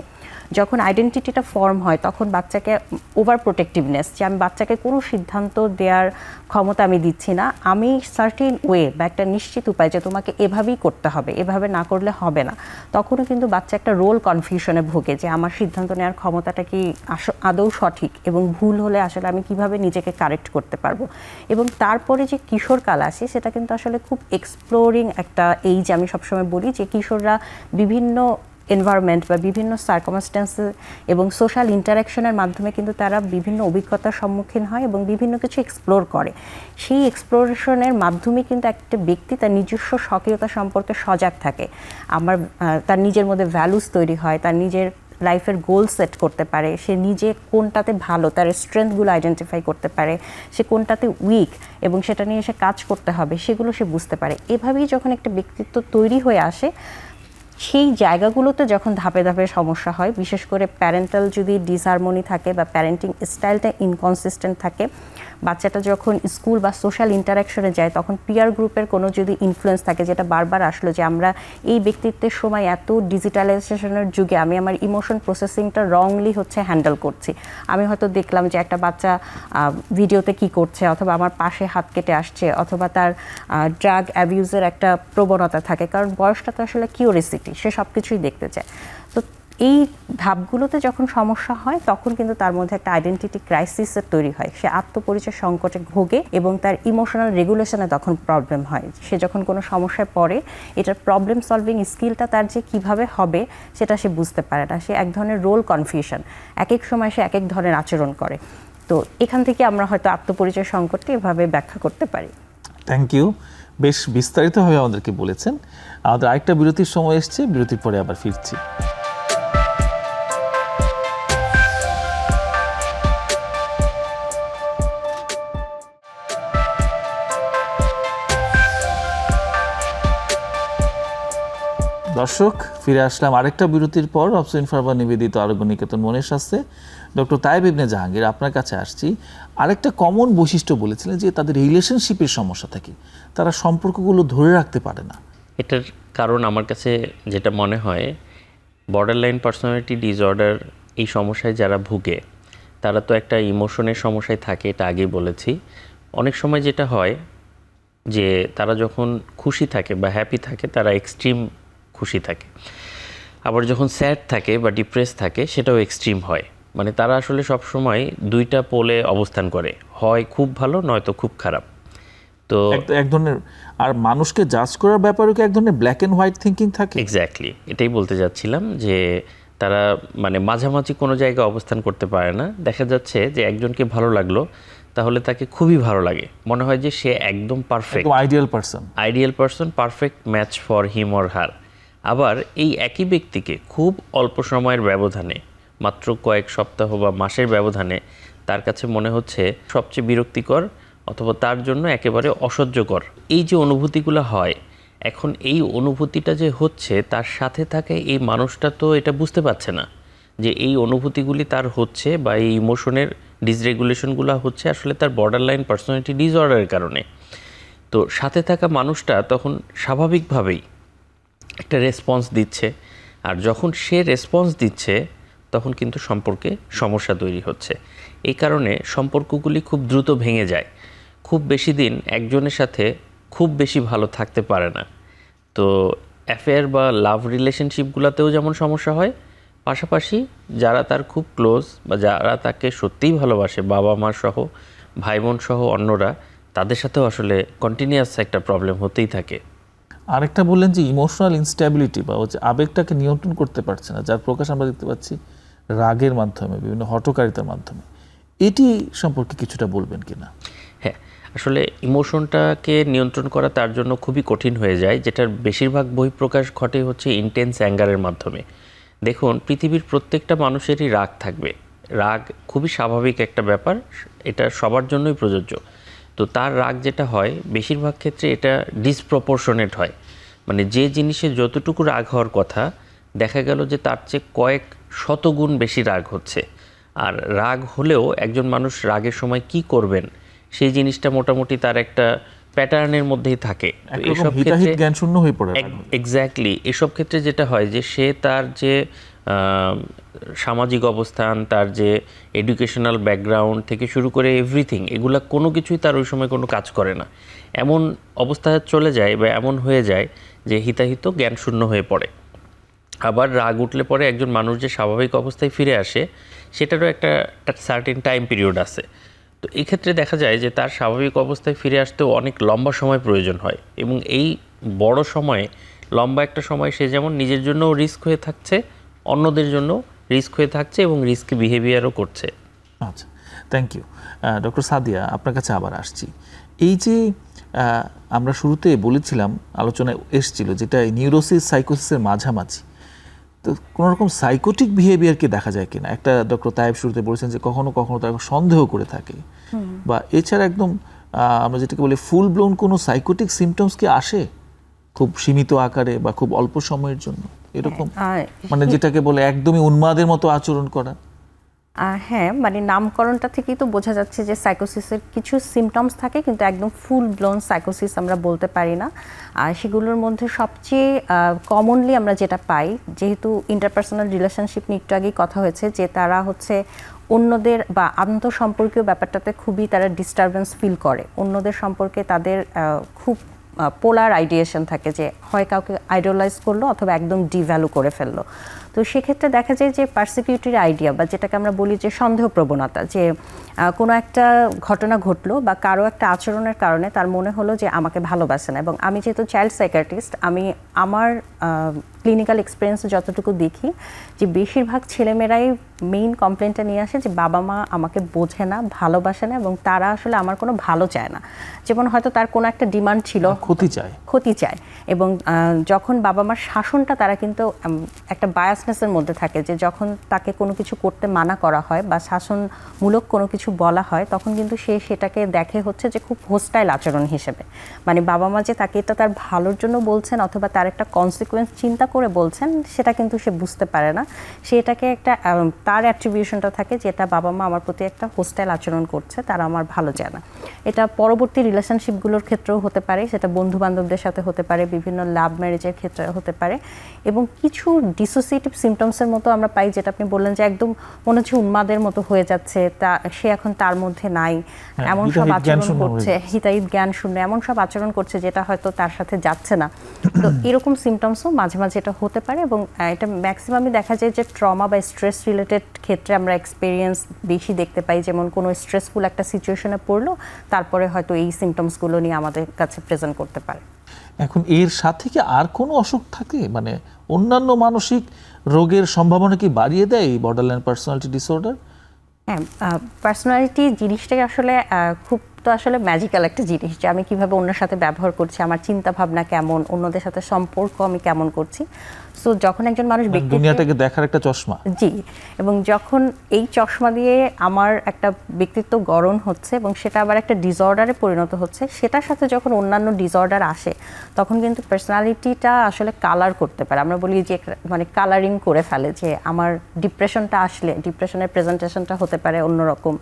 যখন আইডেন্টিটিটা ফর্ম হয়, তখন বাচ্চাকে ওভার প্রোটেক্টিভনেস, যে আমি বাচ্চাকে কোনো সিদ্ধান্ত দেওয়ার ক্ষমতা আমি দিচ্ছি না, আমি সার্টেন ওয়ে বা একটা নিশ্চিত উপায় যে তোমাকে এভাবেই করতে হবে, এভাবে না করলে হবে না, তখনও কিন্তু বাচ্চা একটা রোল কনফিউশনে ভোগে যে আমার সিদ্ধান্ত নেওয়ার ক্ষমতাটা কি আদৌ সঠিক, এবং ভুল হলে আসলে আমি কিভাবে নিজেকে কারেক্ট করতে পারবো। এবং তারপরে যে কিশোরকাল আসে, সেটা কিন্তু আসলে খুব এক্সপ্লোরিং একটা এইজ। আমি সবসময় বলি যে কিশোররা বিভিন্ন এনভায়রনমেন্ট বা বিভিন্ন সার্কামস্ট্যান্সে এবং সোশ্যাল ইন্টারাকশনের মাধ্যমে কিন্তু তারা বিভিন্ন অভিজ্ঞতার সম্মুখীন হয় এবং বিভিন্ন কিছু এক্সপ্লোর করে। সেই এক্সপ্লোরেশনের মাধ্যমে কিন্তু একটা ব্যক্তি তার নিজস্ব স্বকীয়তা সম্পর্কে সজাগ থাকে, তার নিজের মধ্যে ভ্যালুস তৈরি হয়, তার নিজের লাইফের গোল সেট করতে পারে, সে নিজে কোনটাতে ভালো, তার স্ট্রেংথগুলো আইডেন্টিফাই করতে পারে, সে কোনটাতে উইক এবং সেটা নিয়ে সে কাজ করতে হবে সেগুলো সে বুঝতে পারে। এভাবেই যখন একটা ব্যক্তিত্ব তৈরি হয়ে আসে, সেই জায়গাগুলোতে যখন ধাপে ধাপে সমস্যা হয়, বিশেষ করে প্যারেন্টাল যদি ডিসহারমোনি থাকে বা প্যারেন্টিং স্টাইলটা ইনকনসিস্টেন্ট থাকে, বাচ্চাটা যখন স্কুল বা সোশ্যাল ইন্টারাকশনে যায়, তখন পিয়ার গ্রুপের কোনো যদি ইনফ্লুয়েন্স থাকে, যেটা বারবার আসলো যে আমরা এই ব্যক্তিত্বের সময় এত ডিজিটালাইজেশনের যুগে আমি আমার ইমোশন প্রসেসিংটা রংলি হচ্ছে হ্যান্ডেল করছি। আমি হয়তো দেখলাম যে একটা বাচ্চা ভিডিওতে কি করছে, অথবা আমার পাশে হাত কেটে আসছে, অথবা তার ড্রাগ অ্যাবিউজের একটা প্রবণতা থাকে, কারণ বয়সটা তো আসলে কিউরিসিটি, সে সব কিছুই দেখতে চায়। তো এই ধাপগুলোতে যখন সমস্যা হয়, তখন কিন্তু তার মধ্যে একটা আইডেন্টিটি ক্রাইসিসের তৈরি হয়, সে আত্মপরিচয় সংকটে ভোগে এবং তার ইমোশনাল রেগুলেশনে তখন প্রবলেম হয়। সে যখন কোনো সমস্যায় পড়ে, এটার প্রবলেম সলভিং স্কিলটা তার যে কিভাবে হবে সেটা সে বুঝতে পারে না, সে এক ধরনের রোল কনফিউশন, এক এক সময় সে এক এক ধরনের আচরণ করে। তো এখান থেকে আমরা হয়তো আত্মপরিচয় সংকটটি এভাবে ব্যাখ্যা করতে পারি। থ্যাংক ইউ, বেশ বিস্তারিতভাবে আমাদেরকে বলেছেন। আমাদের আরেকটা বিরতির সময় এসছে, বিরতির পরে আবার ফিরছি। দর্শক, ফিরে আসলাম আরেকটা বিরতির পর। অবসইন ফার্মা নিবেদিত আরোগ্য নিকেতন মনের স্বাস্থ্যে ডক্টর তায়েব ইবনে জাহাঙ্গীর, আপনার কাছে আসছি। আরেকটা কমন বৈশিষ্ট্য বলেছিলেন যে তাদের রিলেশনশিপের সমস্যা থাকে, তারা সম্পর্কগুলো ধরে রাখতে পারে না। এটার কারণ আমার কাছে যেটা মনে হয়, বর্ডারলাইন পার্সোনালিটি ডিসঅর্ডার এই সমস্যায় যারা ভুগে, তারা তো একটা ইমোশনের সমস্যায় থাকে, এটা আগেই বলেছি। অনেক সময় যেটা হয় যে তারা যখন খুশি থাকে বা হ্যাপি থাকে, তারা এক্সট্রিম খুশি থাকে, আবার যখন স্যাড থাকে বা ডিপ্রেস থাকে, সেটাও এক্সট্রিম হয়। মানে তারা আসলে সবসময় দুইটা পোলে অবস্থান করে, হয় খুব ভালো নয়তো খুব খারাপ। তো এক ধরনের, আর মানুষকে জাজ করার ব্যাপারেও কি এক ধরনের ব্ল্যাক অ্যান্ড হোয়াইট থিঙ্কিং থাকে? এক্স্যাক্টলি, এটাই বলতে যাচ্ছিলাম যে তারা মানে মাঝামাঝি কোনো জায়গায় অবস্থান করতে পারে না। দেখা যাচ্ছে যে একজনকে ভালো লাগলো, তাহলে তাকে খুবই ভালো লাগে, মনে হয় যে সে একদম perfect, ideal person, perfect match for him or her. আবার এই একই ব্যক্তিকে খুব অল্প সময়ের ব্যবধানে, মাত্র কয়েক সপ্তাহ বা মাসের ব্যবধানে, তার কাছে মনে হচ্ছে সবচেয়ে বিরক্তিকর অথবা তার জন্য একেবারে অসহ্যকর। এই যে অনুভূতিগুলো হয়, এখন এই অনুভূতিটা যে হচ্ছে, তার সাথে থাকে এই মানুষটা তো এটা বুঝতে পারছে না যে এই অনুভূতিগুলি তার হচ্ছে বা এই ইমোশনের ডিসরেগুলেশনগুলো হচ্ছে আসলে তার বর্ডারলাইন পার্সোনালিটি ডিসঅর্ডারের কারণে। তো সাথে থাকা মানুষটা তখন স্বাভাবিকভাবেই একটা রেসপন্স দিচ্ছে, আর যখন সে রেসপন্স দিচ্ছে তখন কিন্তু সম্পর্কে সমস্যা তৈরি হচ্ছে। এই কারণে সম্পর্কগুলি খুব দ্রুত ভেঙে যায়, খুব বেশি দিন একজনের সাথে খুব বেশি ভালো থাকতে পারে না। তো অ্যাফেয়ার বা লাভ রিলেশনশিপগুলোতেও যেমন সমস্যা হয়, পাশাপাশি যারা তার খুব ক্লোজ বা যারা তাকে সত্যিই ভালোবাসে, বাবা মা সহ, ভাই বোন সহ অন্যরা, তাদের সাথেও আসলে কন্টিনিউয়াস একটা প্রবলেম হতেই থাকে। আরেকটা বললেন যে ইমোশনাল ইনস্ট্যাবিলিটি বা হচ্ছে আবেগটাকে নিয়ন্ত্রণ করতে পারছে না, যার প্রকাশ আমরা দেখতে পাচ্ছি রাগের মাধ্যমে, বিভিন্ন হঠকারিতার মাধ্যমে। এটি সম্পর্কে কিছুটা বলবেন কিনা? হ্যাঁ, আসলে ইমোশনটাকে নিয়ন্ত্রণ করা তার জন্য খুবই কঠিন হয়ে যায়, যেটার বেশিরভাগ বহিঃপ্রকাশ ঘটে হচ্ছে ইন্টেন্স অ্যাঙ্গারের মাধ্যমে। দেখুন, পৃথিবীর প্রত্যেকটা মানুষেরই রাগ থাকবে। রাগ খুবই স্বাভাবিক একটা ব্যাপার, এটা সবার জন্যই প্রযোজ্য। তো তার রাগ যেটা হয় বেশিরভাগ ক্ষেত্রে এটা ডিসপ্রপোর্শনেট হয়, মানে যে জিনিসে যতটুকু রাগ হওয়ার কথা দেখা গেল যে তার চেয়ে কয়েক শতগুণ বেশি রাগ হচ্ছে। আর রাগ হলেও একজন মানুষ রাগের সময় কি করবেন সেই জিনিসটা মোটামুটি তার একটা প্যাটার্নের মধ্যেই থাকে। তো একরকম হিতাহিত জ্ঞান শূন্য হয়ে পড়ে। এক্স্যাক্টলি, এসব ক্ষেত্রে যেটা হয় যে সে তার যে সামাজিক অবস্থান, তার যে এডুকেশনাল ব্যাকগ্রাউন্ড থেকে শুরু করে এভরিথিং, এগুলা কোনো কিছুই তার ওই সময় কোনো কাজ করে না। এমন অবস্থায় চলে যায় বা এমন হয়ে যায় যে হিতাহিত জ্ঞান শূন্য হয়ে পড়ে। আবার রাগ উঠলে পরে একজন মানুষ যে স্বাভাবিক অবস্থায় ফিরে আসে সেটারও একটা সার্টেন টাইম পিরিয়ড আছে। তো এই ক্ষেত্রে দেখা যায় যে তার স্বাভাবিক অবস্থায় ফিরে আসতেও অনেক লম্বা সময় প্রয়োজন হয়, এবং এই বড় সময়ে লম্বা একটা সময় সে যেমন নিজের জন্যও রিস্ক হয়ে থাকছে, অন্যদের জন্য রিস্ক হয়ে থাকছে এবং রিস্ক বিহেভিয়ারও করছে। আচ্ছা, থ্যাংক ইউ। ডক্টর সাদিয়া, আপনার কাছে আবার আসছি। এই যে আমরা শুরুতে বলেছিলাম, আলোচনায় এসছিল, যেটা নিউরোসিস সাইকোসিসের মাঝামাঝি, তো কোনো রকম সাইকোটিক বিহেভিয়ারকে দেখা যায় কিনা? একটা ডক্টর তায়েব শুরুতে বলেছেন যে কখনো কখনো তারা সন্দেহ করে থাকে, বা এছাড়া একদম আমরা যেটাকে বলি ফুল ব্লোন কোনো সাইকোটিক সিমটমস কি আসে খুব সীমিত আকারে বা খুব অল্প সময়ের জন্য, এরকম মানে যেটাকে বলে একদমই উন্মাদের মতো আচরণ করা? হ্যাঁ, মানে নামকরণটা থেকেই তো বোঝা যাচ্ছে যে সাইকোসিসের কিছু সিমটমস থাকে, কিন্তু একদম ফুল ব্লোন সাইকোসিস আমরা বলতে পারি না। আর সেগুলোর মধ্যে সবচেয়ে কমনলি আমরা যেটা পাই, যেহেতু ইন্টারপার্সোনাল রিলেশনশিপ নিয়ে একটু আগেই কথা হয়েছে, যে তারা হচ্ছে অন্যদের বা আন্তঃসম্পর্কীয় ব্যাপারটাতে খুবই তারা ডিস্টারবেন্স ফিল করে। অন্যদের সম্পর্কে তাদের খুব পোলার আইডিয়েশন থাকে, যে হয় কাউকে আইডলাইজ করলো অথবা একদম ডিভ্যালু করে ফেললো। তো সেক্ষেত্রে দেখা যায় যে পার্সিকিউটরি আইডিয়া, বা যেটাকে আমরা বলি যে সন্দেহ প্রবণতা, যে কোনো একটা ঘটনা ঘটলো বা কারো একটা আচরণের কারণে তার মনে হলো যে আমাকে ভালোবাসে না। এবং আমি যেহেতু চাইল্ড সাইকিয়াট্রিস্ট, আমি আমার ক্লিনিক্যাল এক্সপিরিয়েন্সে যতটুকু দেখি যে বেশিরভাগ ছেলেমেয়েরাই মেইন কমপ্লেনটা নিয়ে আসে যে বাবা মা আমাকে বোঝে না, ভালোবাসে না, এবং তারা আসলে আমার কোনো ভালো চায় না। যেমন হয়তো তার কোনো একটা ডিমান্ড ছিল, ক্ষতি চায়, এবং যখন বাবা মার শাসনটা, তারা কিন্তু একটা বায়াসনেসের মধ্যে থাকে, যে যখন তাকে কোনো কিছু করতে মানা করা হয় বা শাসনমূলক কোনো কিছু বলা হয়, তখন কিন্তু সে সেটাকে দেখে হচ্ছে যে খুব হোস্টাইল আচরণ হিসেবে। মানে বাবা মা যে তাকে এটা তার ভালোর জন্য বলছেন অথবা তার একটা কনসিকুয়েন্স চিন্তা করে বলছেন, সেটা কিন্তু সে বুঝতে পারে না। সে এটাকে একটা তার অ্যাট্রিবিউশনটা থাকে যে এটা বাবা মা আমার প্রতি একটা হোস্টাইল আচরণ করছে, তারা আমার ভালো চায় না। এটা পরবর্তী রিলেশনশিপগুলোর ক্ষেত্রেও হতে পারে, সেটা বন্ধু বান্ধবদের সাথে হতে পারে, বিভিন্ন লাভ ম্যারেজের ক্ষেত্রে হতে পারে। এবং কিছু ডিসোসিয়েটিভ সিমটমসের মতো আমরা পাই, যেটা আপনি বললেন যে একদম মনে হচ্ছে উন্মাদের মতো হয়ে যাচ্ছে, তা সে এখন তার মধ্যে নাই, এমন সব আচরণ করছে, হিতাহিত জ্ঞান শূন্য, এমন সব আচরণ করছে যেটা হয়তো তার সাথে যাচ্ছে না। তো এরকম সিমটমসও মাঝে মাঝে এটা হতে পারে, এবং এটা ম্যাক্সিমামই দেখা যায় যে ট্রমা বা স্ট্রেস রিলেটেড ক্ষেত্রে আমরা এক্সপিরিয়েন্স বেশি দেখতে পাই। যেমন কোনো স্ট্রেসফুল একটা সিচুয়েশনে পড়লো, তারপরে হয়তো এই সিমটমসগুলো নিয়ে আমাদের কাছে প্রেজেন্ট করতে পারে। এখন এর সাথে কি আর কোনো অসুখ থাকে, মানে অন্যান্য মানসিক রোগের সম্ভাবনা কি বাড়িয়ে দেয় এই বর্ডারলাইন পার্সোনালিটি ডিসঅর্ডার? হ্যাঁ, পার্সোনালিটি জিনিসটাই আসলে খুব তো আসলে ম্যাজিক্যাল একটা জিনিস, যে আমি কিভাবে অন্যের সাথে ব্যবহার করছি, আমার চিন্তা ভাবনা কেমন, অন্যদের সাথে সম্পর্ক আমি কেমন করছি। সো যখন একজন মানুষ দুনিয়াটাকে দেখার একটা চশমা, জি, এবং যখন এই চশমা দিয়ে আমার একটা ব্যক্তিত্ব গড়ন হচ্ছে এবং সেটা আবার একটা ডিসঅর্ডারে পরিণত হচ্ছে, সেটার সাথে যখন অন্যান্য ডিসঅর্ডার আসে, তখন কিন্তু পার্সোনালিটিটা আসলে কালার করতে পারে। আমরা বলি যে মানে কালারিং করে ফেলে, যে আমার ডিপ্রেশনটা আসলে ডিপ্রেশনের প্রেজেন্টেশনটা হতে পারে অন্যরকম।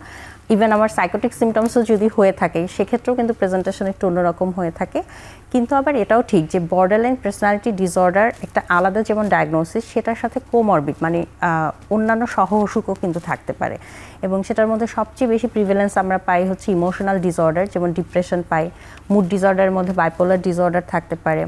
ইভেন আমার সাইকোটিক সিমটমসও যদি হয়ে থাকে, সেক্ষেত্রেও কিন্তু প্রেজেন্টেশন একটু অন্যরকম হয়ে থাকে। কিন্তু আবার এটাও ঠিক যে বর্ডারলাইন পার্সোনালিটি ডিসঅর্ডার একটা আলাদা যেমন ডায়াগনোসিস, সেটার সাথে কোমরবিড মানে অন্যান্য সহ অসুখও কিন্তু থাকতে পারে। এবং সেটার মধ্যে সবচেয়ে বেশি প্রিভ্যালেন্স আমরা পাই হচ্ছে ইমোশনাল ডিসঅর্ডার, যেমন ডিপ্রেশন পাই। মুড ডিসঅর্ডারের মধ্যে বাইপোলার ডিসঅর্ডার থাকতে পারে।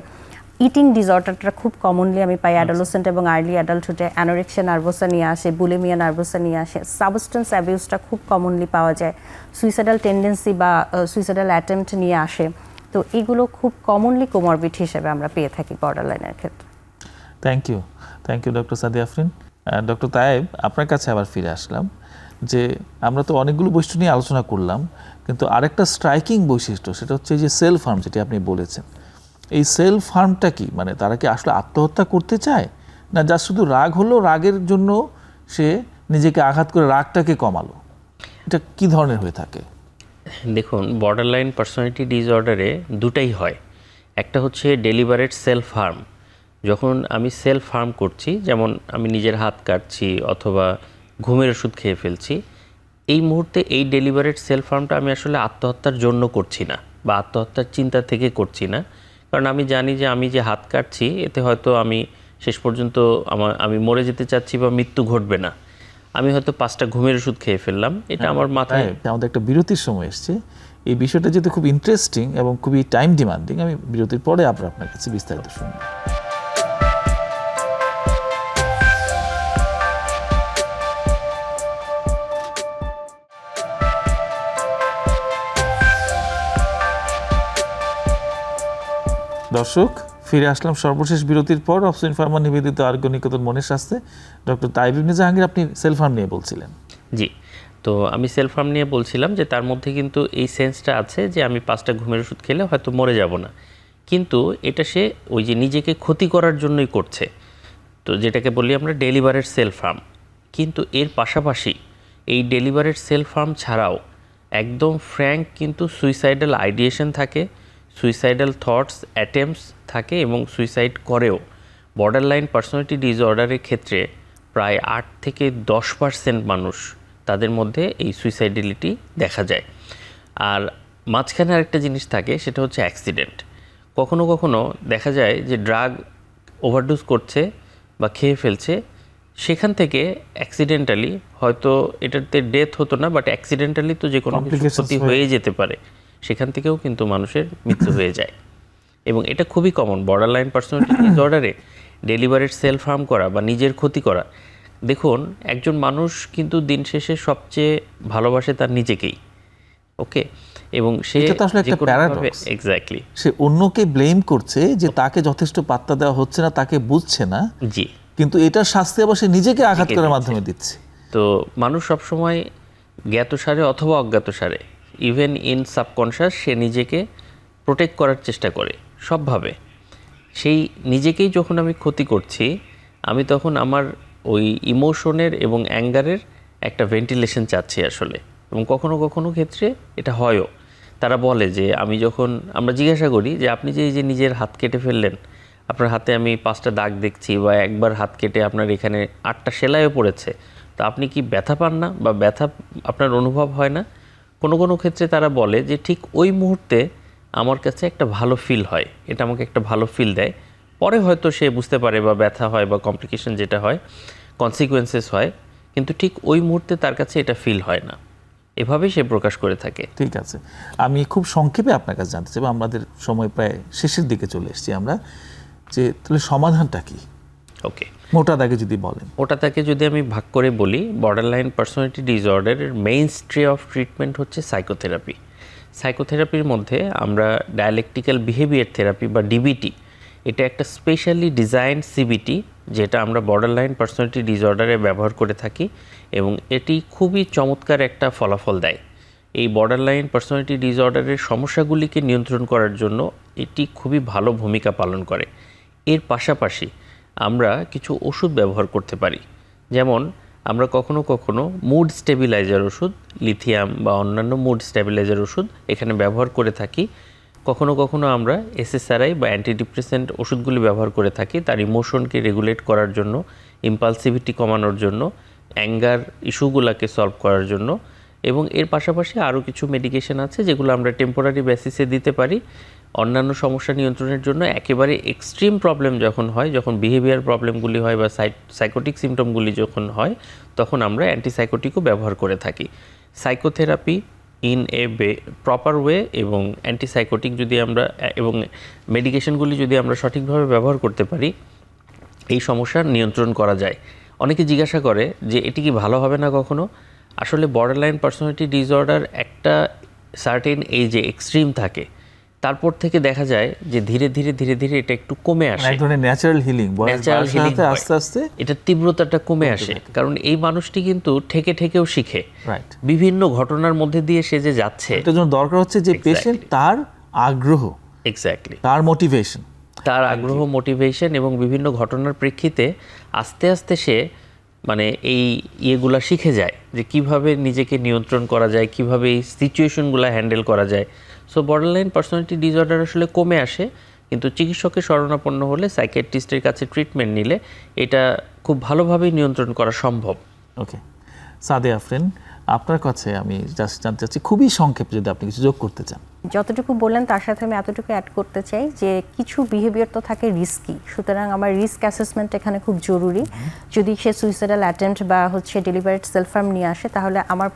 ইটিং ডিসঅর্ডারটা খুব কমনলি আমি পাই অ্যাডোলেসেন্ট এবং আর্লি অ্যাডাল্টহুডে। অ্যানোরেক্সিয়া নার্ভোসা নিয়ে আসে, বুলিমিয়া নার্ভোসা নিয়ে আসে, সাবস্টেন্স অ্যাবিউজটা খুব কমনলি পাওয়া যায়, সুইসাইডাল টেন্ডেন্সি বা সুইসাইডাল অ্যাটেম্পট নিয়ে আসে। তো এগুলো খুব কমনলি কোমরবিড হিসেবে আমরা পেয়ে থাকি বর্ডার লাইনের ক্ষেত্রে। Thank you doctor Sadia Afrin. Doctor Tayeb, আপনার কাছে আবার ফিরে আসলাম যে আমরা তো অনেকগুলো বৈশিষ্ট্য নিয়ে আলোচনা করলাম, কিন্তু আরেকটা স্ট্রাইকিং বৈশিষ্ট্য সেটা হচ্ছে যে সেলফ হার্ম, যেটি আপনি বলেছেন। এই সেলফ হার্মটা কি, মানে তারা কি আসলে আত্মহত্যা করতে চায়, না যা শুধু রাগ হলো, রাগের জন্য সে নিজেকে আঘাত করে রাগটাকে কমালো? এটা কি ধরনের হয়ে থাকে? দেখুন, বর্ডার লাইন পার্সোনালিটি ডিসঅর্ডারে দুটাই হয়। একটা হচ্ছে ডেলিবারেট সেলফ হার্ম। যখন আমি সেলফ হার্ম করছি, যেমন আমি নিজের হাত কাটছি অথবা ঘুমের ওষুধ খেয়ে ফেলছি, এই মুহূর্তে এই ডেলিবারেট সেলফ হার্মটা আমি আসলে আত্মহত্যার জন্য করছি না বা আত্মহত্যার চিন্তা থেকে করছি না। কারণ আমি জানি যে আমি যে হাত কাটছি এতে হয়তো আমি শেষ পর্যন্ত আমি মরে যেতে চাচ্ছি বা মৃত্যু ঘটবে না। আমি হয়তো 5টা ঘুমের ওষুধ খেয়ে ফেললাম, এটা আমার মাথায়। আমাদের একটা বিরতির সময় এসছে। এই বিষয়টা যেহেতু খুব ইন্টারেস্টিং এবং খুবই টাইম ডিমান্ডিং, আমি বিরতির পরে আবার আপনার কাছে বিস্তারিত শুনব। দর্শক, ফিরে আসলাম সর্বশেষ বিরতির পর। অফসইন ফার্মা নিবেদিত আরোগ্য নিকেতন মনের স্বাস্থ্যে ডক্টর তাইব ইবনে জাহাঙ্গীর, আপনি সেলফ হার্ম নিয়ে বলছিলেন। জি, তো আমি সেলফ হার্ম নিয়ে বলছিলাম যে তার মধ্যে কিন্তু এই সেন্সটা আছে যে আমি 5টা ঘুমের ওষুধ খেলে হয়তো মরে যাব না, কিন্তু এটা সে ওই যে নিজেকে ক্ষতি করার জন্যই করছে। তো যেটাকে বলি আমরা ডেলিবারেট সেলফ হার্ম। কিন্তু এর পাশাপাশি এই ডেলিবারেট সেলফ হার্ম ছাড়াও একদম ফ্র্যাঙ্ক কিন্তু সুইসাইডাল আইডিয়েশন থাকে, সুইসাইডাল থটস অ্যাটেম্পটস থাকে এবং সুইসাইড করেও। বর্ডার লাইন পার্সোনালিটি ডিসঅর্ডারের ক্ষেত্রে প্রায় 8 থেকে 10% মানুষ তাদের মধ্যে এই সুইসাইডিলিটি দেখা যায়। আর মাঝখানে আরেকটা জিনিস থাকে, সেটা হচ্ছে অ্যাক্সিডেন্ট। কখনো কখনো দেখা যায় যে ড্রাগ ওভারডোজ করছে বা খেয়ে ফেলছে, সেখান থেকে অ্যাক্সিডেন্টালি হয়তো এটাতে ডেথ হতো না, বাট অ্যাক্সিডেন্টালি তো যে কোনো ক্ষতি হয়ে যেতে পারে, সেখান থেকেও কিন্তু মানুষের মৃত্যু হয়ে যায়। এবং এটা খুবই কমন বর্ডার লাইন পার্সোনালিটি ডিসঅর্ডারে ডেলিবারেট সেলফ হার্ম করা বা নিজের ক্ষতি করা। দেখুন, একজন মানুষ কিন্তু দিন শেষে সবচেয়ে ভালোবাসে তার নিজেকেই, ওকে, এবং সে এক্স্যাক্টলি সে অন্যকে ব্লেম করছে যে তাকে যথেষ্ট পাত্তা দেওয়া হচ্ছে না, তাকে বুঝছে না। জি, কিন্তু এটার শাস্তি আবার সে নিজেকে আঘাত করার মাধ্যমে দিচ্ছে। তো মানুষ সবসময় জ্ঞাতসারে অথবা অজ্ঞাতসারে, ইভেন ইন সাবকনশাস, সে নিজেকে প্রোটেক্ট করার চেষ্টা করে সবভাবে। সেই নিজেকেই যখন আমি ক্ষতি করছি, আমি তখন আমার ওই ইমোশনের এবং অ্যাঙ্গারের একটা ভেন্টিলেশন চাচ্ছি আসলে। এবং কখনো কখনো ক্ষেত্রে এটা হয়ও। তারা বলে যে আমরা জিজ্ঞাসা করি যে আপনি যে এই যে নিজের হাত কেটে ফেললেন, আপনার হাতে আমি 5টা দাগ দেখছি, বা একবার হাত কেটে আপনার এখানে 8টা সেলাইও পড়েছে, তো আপনি কি ব্যথা পান না বা ব্যথা আপনার অনুভব হয় না? কোনো কোনো ক্ষেত্রে তারা বলে যে ঠিক ওই মুহূর্তে আমার কাছে একটা ভালো ফিল হয়, এটা আমাকে একটা ভালো ফিল দেয়। পরে হয়তো সে বুঝতে পারে বা ব্যথা হয় বা কমপ্লিকেশন যেটা হয়, কনসিকুয়েন্সেস হয়, কিন্তু ঠিক ওই মুহূর্তে তার কাছে এটা ফিল হয় না। এভাবেই সে প্রকাশ করে থাকে। ঠিক আছে, আমি খুব সংক্ষেপে আপনার কাছে জানতে চাই, আমাদের সময় প্রায় শেষের দিকে চলে এসেছি আমরা, যে তাহলে সমাধানটা কি? ওকে, মোটা দাগে যদি বলেন। ওটা তাকে যদি আমি ভাগ করে বলি, বর্ডার লাইন পার্সোনালিটি ডিসঅর্ডারের মেইন স্ট্রে অফ ট্রিটমেন্ট হচ্ছে সাইকোথেরাপি। সাইকোথেরাপির মধ্যে আমরা ডায়ালেকটিক্যাল বিহেভিয়ার থেরাপি বা ডিবিটি, এটা একটা স্পেশালি ডিজাইন সিবিটি, যেটা আমরা বর্ডার লাইন পার্সোনালিটি ডিসঅর্ডারে ব্যবহার করে থাকি, এবং এটি খুবই চমৎকার একটা ফলাফল দেয়। এই বর্ডার লাইন পার্সোনালিটি ডিসঅর্ডারের সমস্যাগুলিকে নিয়ন্ত্রণ করার জন্য এটি খুবই ভালো ভূমিকা পালন করে। এর পাশাপাশি আমরা কিছু ওষুধ ব্যবহার করতে পারি, যেমন আমরা কখনো কখনো মুড স্টেবিলাইজার ওষুধ, লিথিয়াম বা অন্যান্য মুড স্টেবিলাইজার ওষুধ এখানে ব্যবহার করে থাকি। কখনো কখনো আমরা এসএসআরআই বা অ্যান্টিডিপ্রেসেন্ট ওষুধগুলি ব্যবহার করে থাকি তার ইমোশনকে রেগুলেট করার জন্য, ইম্পালসিভিটি কমানোর জন্য, অ্যাঙ্গার ইস্যুগুলোকে সলভ করার জন্য। এবং এর পাশাপাশি আরও কিছু মেডিকেশন আছে যেগুলো আমরা টেম্পোরারি বেসিসে দিতে পারি অন্যান্য সমস্যা নিয়ন্ত্রণের জন্য। একেবারে এক্সট্রিম প্রবলেম যখন হয়, যখন বিহেভিয়ার প্রবলেমগুলি হয় বা সাইকোটিক সিমটমগুলি যখন হয়, তখন আমরা অ্যান্টিসাইকোটিকও ব্যবহার করে থাকি। Psychotherapy in a proper way এবং অ্যান্টিসাইকোটিক যদি আমরা এবং মেডিকেশনগুলি যদি আমরা সঠিকভাবে ব্যবহার করতে পারি, এই সমস্যার নিয়ন্ত্রণ করা যায়। অনেকে জিজ্ঞাসা করে যে এটি কি ভালো হবে না কখনো? আসলে বর্ডারলাইন পার্সোনালিটি ডিসঅর্ডার একটা সার্টেন এজে এক্সট্রিম থাকে, তারপর থেকে দেখা যায় যে ধীরে ধীরে ধীরে ধীরে এটা একটু কমে আসে। এক ধরনের ন্যাচারাল হিলিং, ন্যাচারাল হিলিং আস্তে আস্তে এটার তীব্রতাটা কমে আসে, কারণ এই মানুষটি কিন্তু ঠেকে ঠেকেও শিখে। রাইট। বিভিন্ন ঘটনার মধ্যে দিয়ে সে যে যাচ্ছে, এটার জন্য দরকার হচ্ছে যে পেশেন্ট তার আগ্রহ, এক্স্যাক্টলি তার মোটিভেশন, তার আগ্রহ, মোটিভেশন এবং বিভিন্ন ঘটনার প্রেক্ষিতে আস্তে আস্তে সে মানে এই ইয়েগুলা শিখে যায় যে কিভাবে নিজেকে নিয়ন্ত্রণ করা যায়, কিভাবে এই সিচুয়েশনগুলো হ্যান্ডেল করা যায়। সো বর্ডারলাইন পার্সোনালিটি ডিসঅর্ডার আসলে কমে আসে, কিন্তু চিকিৎসকের শরণাপন্ন হলে, সাইকিয়াট্রিস্টের কাছে ট্রিটমেন্ট নিলে এটা খুব ভালোভাবেই নিয়ন্ত্রণ করা সম্ভব। ওকে, সাদিয়া আফরিন, আপনার কাছে আমি জাস্ট জানতে চাচ্ছি খুবই সংক্ষেপে যদি আপনি কিছু যোগ করতে চান। যতটুকু বললেন তার সাথে আমি এতটুকু অ্যাড করতে চাই যে কিছু বিহেভিয়ার তো থাকে রিস্কি, সুতরাং আমার রিস্ক অ্যাসেসমেন্ট এখানে খুব জরুরি। যদি সে সুইসাইডাল অ্যাটেম্প্ট বা হচ্ছে ডেলিভারেড সেলফ হার্ম নিয়ে আসে, তাহলে আমার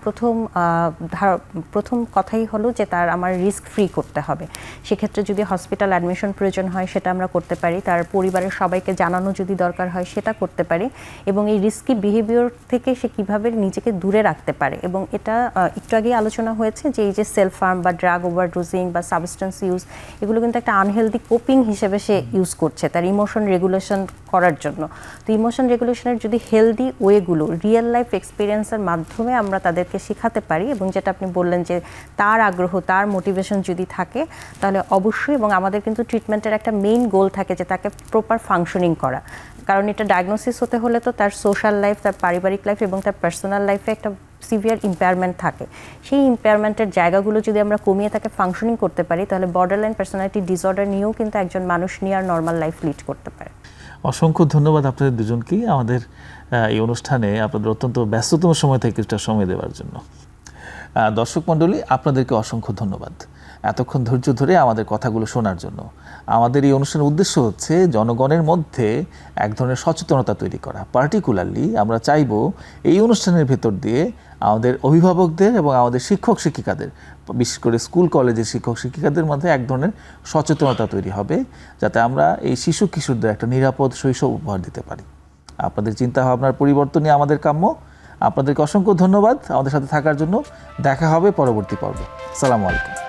প্রথম কথাই হলো যে আমার রিস্ক ফ্রি করতে হবে। সেক্ষেত্রে যদি হসপিটাল অ্যাডমিশন প্রয়োজন হয় সেটা আমরা করতে পারি, তার পরিবারের সবাইকে জানানো যদি দরকার হয় সেটা করতে পারি, এবং এই রিস্কি বিহেভিয়ার থেকে সে কীভাবে নিজেকে দূরে রাখতে পারে। এবং এটা একটু আগেই আলোচনা হয়েছে যে এই যে সেলফ হার্ম বা ড্রাগ ওভারডোজিং বা সাবস্টেন্স ইউজ, এগুলো কিন্তু একটা আনহেলদি কোপিং হিসেবে সে ইউজ করছে তার ইমোশন রেগুলেশন করার জন্য। তো ইমোশন রেগুলেশনের যদি হেলদি ওয়েগুলো রিয়েল লাইফ এক্সপিরিয়েন্সের মাধ্যমে আমরা তাদেরকে শেখাতে পারি, এবং যেটা আপনি বললেন যে তার আগ্রহ, তার মোটিভেশন যদি থাকে, তাহলে অবশ্যই। এবং আমাদের কিন্তু ট্রিটমেন্টের একটা মেইন গোল থাকে যে তাকে প্রপার ফাংশনিং করা, কারণ এটা ডায়াগনোসিস হতে হলে তো তার সোশ্যাল লাইফ, তার পারিবারিক লাইফ এবং তার পার্সোনাল লাইফে একটা সিভিয়ার ইম্পেয়ারমেন্ট থাকে। সেই ইম্পেয়ারমেন্টের জায়গাগুলো যদি আমরা কমিয়ে তাকে ফাংশনিং করতে পারি, তাহলে বর্ডারলাইন পার্সোনালিটি ডিসঅর্ডার নিয়েও কিন্তু একজন মানুষ নিয়ে আর নর্মাল লাইফ লিড করতে পারে। অসংখ্য ধন্যবাদ আপনাদের দুজনকেই আমাদের এই অনুষ্ঠানে আপনাদের অত্যন্ত ব্যস্ততম সময় থেকে কিছুটা সময় দেওয়ার জন্য। দর্শক মণ্ডলী, আপনাদেরকে অসংখ্য ধন্যবাদ এতক্ষণ ধৈর্য ধরে আমাদের কথাগুলো শোনার জন্য। আমাদের এই অনুষ্ঠানের উদ্দেশ্য হচ্ছে জনগণের মধ্যে এক ধরনের সচেতনতা তৈরি করা। পার্টিকুলারলি আমরা চাইব এই অনুষ্ঠানের ভেতর দিয়ে আমাদের অভিভাবকদের এবং আমাদের শিক্ষক শিক্ষিকাদের, বিশেষ করে স্কুল কলেজের শিক্ষক শিক্ষিকাদের মধ্যে এক ধরনের সচেতনতা তৈরি হবে, যাতে আমরা এই শিশু কিশোরদের একটা নিরাপদ শৈশব উপহার দিতে পারি। আপনাদের চিন্তাভাবনার পরিবর্তনই আমাদের কাম্য। আপনাদেরকে অসংখ্য ধন্যবাদ আমাদের সাথে থাকার জন্য। দেখা হবে পরবর্তী পর্বে। আসসালামু আলাইকুম।